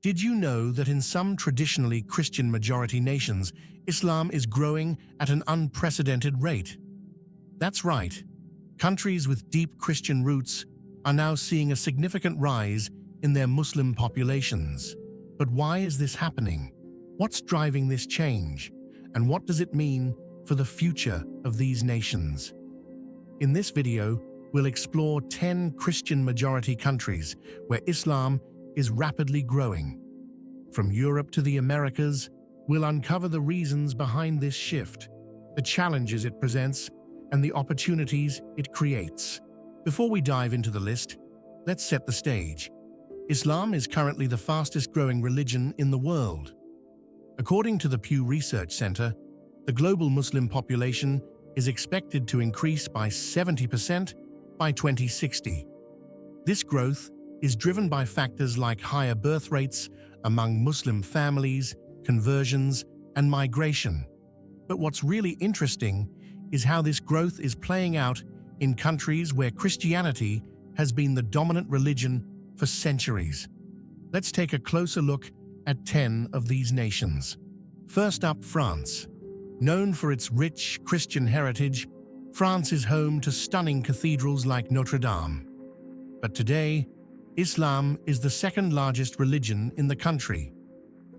Did you know that in some traditionally Christian-majority nations, Islam is growing at an unprecedented rate? That's right. Countries with deep Christian roots are now seeing a significant rise in their Muslim populations. But why is this happening? What's driving this change? And what does it mean for the future of these nations? In this video, we'll explore 10 Christian-majority countries where Islam is rapidly growing. From Europe to the Americas, we'll uncover the reasons behind this shift, the challenges it presents, and the opportunities it creates. Before we dive into the list, let's set the stage. Islam is currently the fastest-growing religion in the world. According to the Pew Research Center, the global Muslim population is expected to increase by 70% by 2060. This growth is driven by factors like higher birth rates among Muslim families, conversions, and migration. But what's really interesting is how this growth is playing out in countries where Christianity has been the dominant religion for centuries. Let's take a closer look at 10 of these nations. First up, France. Known for its rich Christian heritage, France is home to stunning cathedrals like Notre Dame. But today, Islam is the second-largest religion in the country.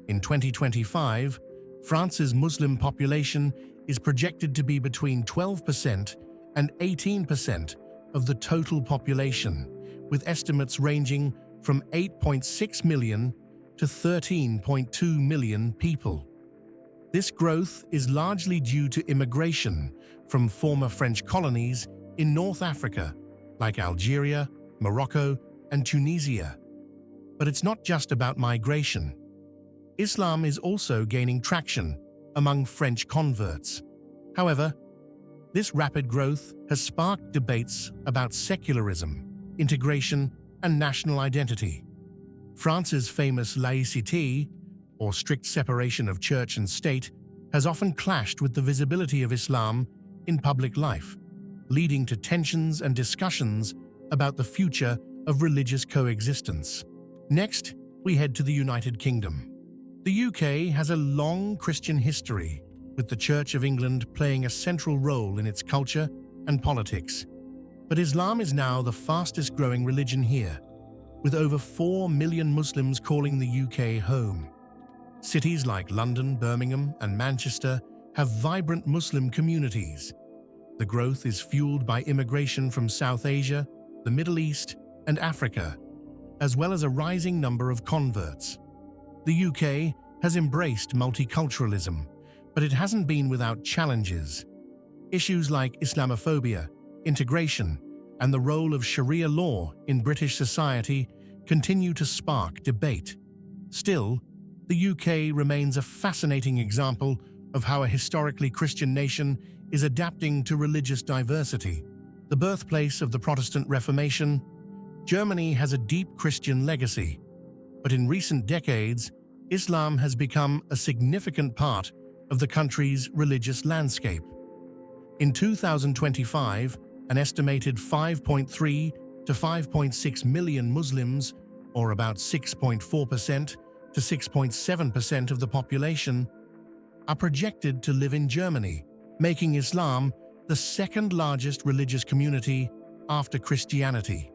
In 2025, France's Muslim population is projected to be between 12% and 18% of the total population, with estimates ranging from 8.6 million to 13.2 million people. This growth is largely due to immigration from former French colonies in North Africa, like Algeria, Morocco, and Tunisia. But it's not just about migration. Islam is also gaining traction among French converts. However, this rapid growth has sparked debates about secularism, integration, and national identity. France's famous laïcité, or strict separation of church and state, has often clashed with the visibility of Islam in public life, leading to tensions and discussions about the future of religious coexistence. Next, we head to the United Kingdom. The UK has a long Christian history, with the Church of England playing a central role in its culture and politics. But Islam is now the fastest-growing religion here, with over 4 million Muslims calling the UK home. Cities like London, Birmingham, and Manchester have vibrant Muslim communities. The growth is fueled by immigration from South Asia, the Middle East, and Africa, as well as a rising number of converts. The UK has embraced multiculturalism, but it hasn't been without challenges. Issues like Islamophobia, integration, and the role of Sharia law in British society continue to spark debate. Still, the UK remains a fascinating example of how a historically Christian nation is adapting to religious diversity. The birthplace of the Protestant Reformation, Germany has a deep Christian legacy, but in recent decades, Islam has become a significant part of the country's religious landscape. In 2025, an estimated 5.3 to 5.6 million Muslims, or about 6.4% to 6.7% of the population, are projected to live in Germany, making Islam the second-largest religious community after Christianity.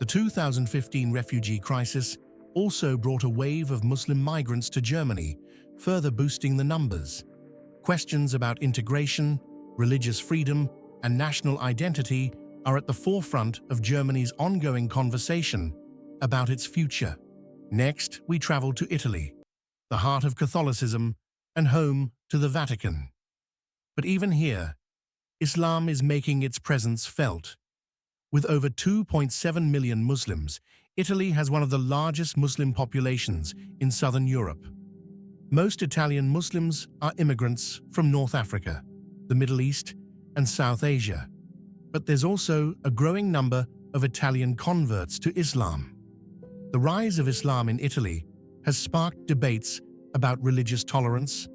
The 2015 refugee crisis also brought a wave of Muslim migrants to Germany, further boosting the numbers. Questions about integration, religious freedom, and national identity are at the forefront of Germany's ongoing conversation about its future. Next, we travel to Italy, the heart of Catholicism and home to the Vatican. But even here, Islam is making its presence felt. With over 2.7 million Muslims, Italy has one of the largest Muslim populations in southern Europe. Most Italian Muslims are immigrants from North Africa, the Middle East, and South Asia. But there's also a growing number of Italian converts to Islam. The rise of Islam in Italy has sparked debates about religious tolerance,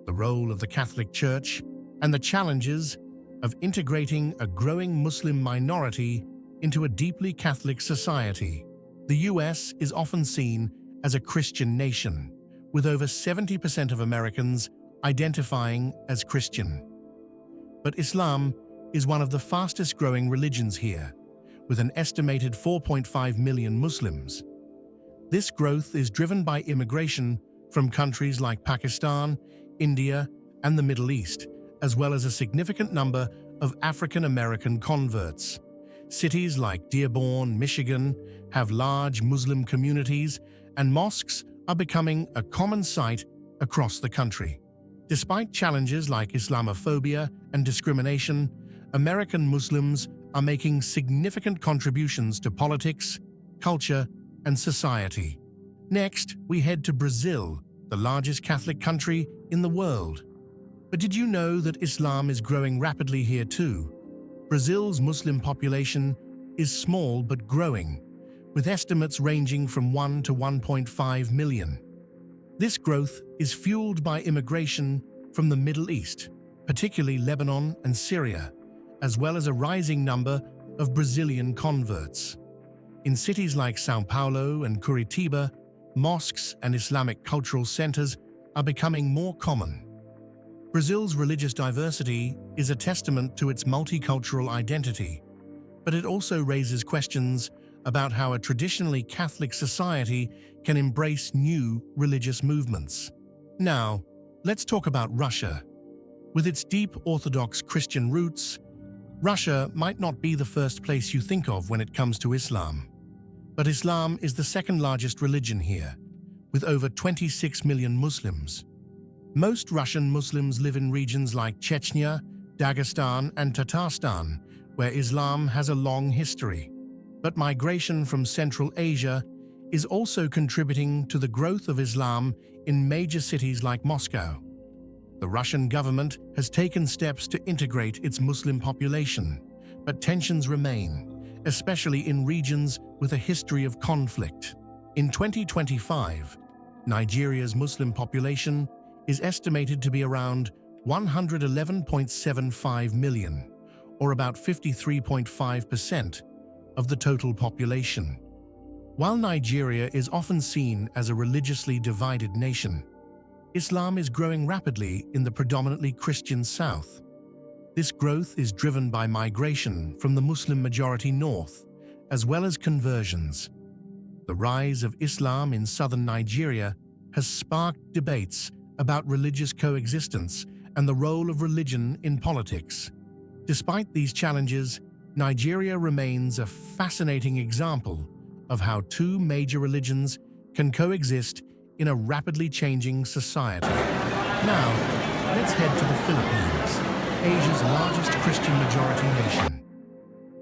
the role of the Catholic Church, and the challenges of integrating a growing Muslim minority into a deeply Catholic society. The US is often seen as a Christian nation, with over 70% of Americans identifying as Christian. But Islam is one of the fastest-growing religions here, with an estimated 4.5 million Muslims. This growth is driven by immigration from countries like Pakistan, India, and the Middle East, as well as a significant number of African American converts. Cities like Dearborn, Michigan, have large Muslim communities, and mosques are becoming a common sight across the country. Despite challenges like Islamophobia and discrimination, American Muslims are making significant contributions to politics, culture, and society. Next, we head to Brazil, the largest Catholic country in the world. But did you know that Islam is growing rapidly here too? Brazil's Muslim population is small but growing, with estimates ranging from 1 to 1.5 million. This growth is fueled by immigration from the Middle East, particularly Lebanon and Syria, as well as a rising number of Brazilian converts. In cities like São Paulo and Curitiba, mosques and Islamic cultural centers are becoming more common. Brazil's religious diversity is a testament to its multicultural identity, but it also raises questions about how a traditionally Catholic society can embrace new religious movements. Now, let's talk about Russia. With its deep Orthodox Christian roots, Russia might not be the first place you think of when it comes to Islam. But Islam is the second largest religion here, with over 26 million Muslims. Most Russian Muslims live in regions like Chechnya, Dagestan, and Tatarstan, where Islam has a long history. But migration from Central Asia is also contributing to the growth of Islam in major cities like Moscow. The Russian government has taken steps to integrate its Muslim population, but tensions remain, especially in regions with a history of conflict. In 2025, Nigeria's Muslim population is estimated to be around 111.75 million, or about 53.5% of the total population. While Nigeria is often seen as a religiously divided nation, Islam is growing rapidly in the predominantly Christian South. This growth is driven by migration from the Muslim-majority North, as well as conversions. The rise of Islam in southern Nigeria has sparked debates about religious coexistence and the role of religion in politics. Despite these challenges, Nigeria remains a fascinating example of how two major religions can coexist in a rapidly changing society. Now, let's head to the Philippines, Asia's largest Christian majority nation.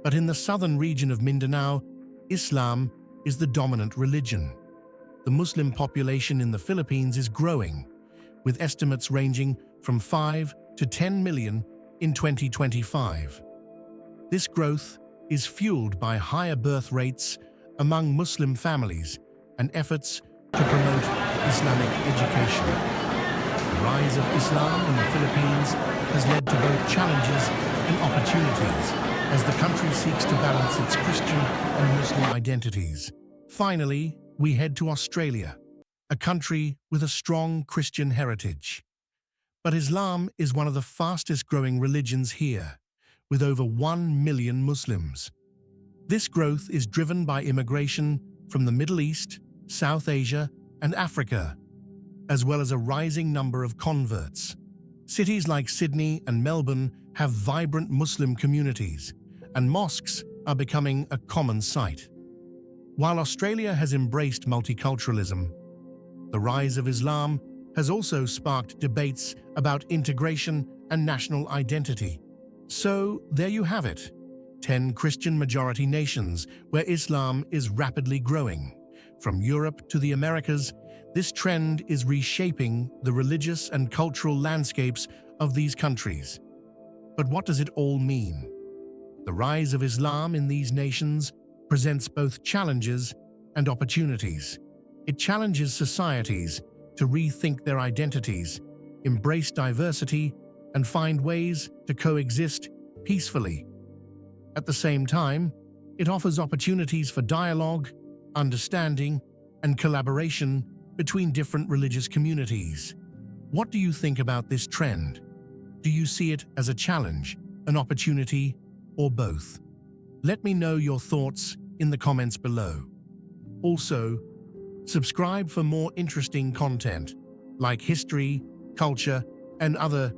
But in the southern region of Mindanao, Islam is the dominant religion. The Muslim population in the Philippines is growing, with estimates ranging from 5 to 10 million in 2025. This growth is fueled by higher birth rates among Muslim families and efforts to promote Islamic education. The rise of Islam in the Philippines has led to both challenges and opportunities as the country seeks to balance its Christian and Muslim identities. Finally, we head to Australia, a country with a strong Christian heritage. But Islam is one of the fastest-growing religions here, with over 1 million Muslims. This growth is driven by immigration from the Middle East, South Asia, and Africa, as well as a rising number of converts. Cities like Sydney and Melbourne have vibrant Muslim communities, and mosques are becoming a common sight. While Australia has embraced multiculturalism, the rise of Islam has also sparked debates about integration and national identity. So, there you have it, 10 Christian-majority nations where Islam is rapidly growing. From Europe to the Americas, this trend is reshaping the religious and cultural landscapes of these countries. But what does it all mean? The rise of Islam in these nations presents both challenges and opportunities. It challenges societies to rethink their identities, embrace diversity, and find ways to coexist peacefully. At the same time, it offers opportunities for dialogue, understanding, and collaboration between different religious communities. What do you think about this trend? Do you see it as a challenge, an opportunity, or both? Let me know your thoughts in the comments below. Also, subscribe for more interesting content like history, culture, and other